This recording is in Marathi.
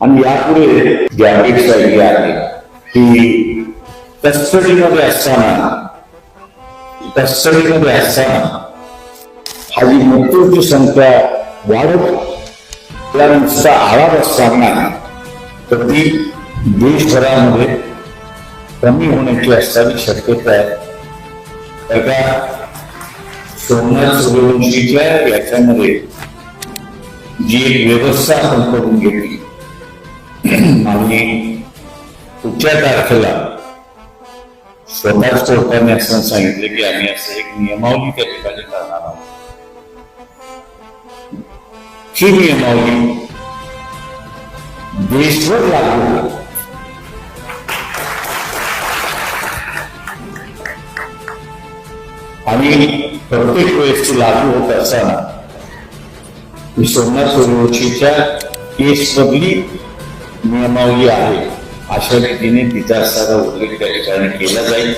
आणि यापुढे जी अपेक्षा ही आहे की कस्टडीमध्ये असताना हा जी मृत्यूची संख्या वाढत त्याला नुसता आळा बसताना तर ती देशभरामध्ये कमी होण्याची असणारी शक्यता आहे. एका सोमनाथ सूर्यवंशीच्या याच्यामध्ये जी एक व्यवस्था आपण करून घेतली आणि पुढच्या तारखेला स्वतःच कोर्टाने असं सांगितलं की आम्ही असं एक नियमावली त्या ठिकाणी करणार आहोत. ही नियमावली देशभर लागू होईल. आणि प्रत्येक वेळेस लागू होत असताना सोमनाथ सूर्यवंशीच्या केसमधली नियमावली आहे अशा रीतीने तिचा असणारा उल्लेख त्या ठिकाणी केला जाईल.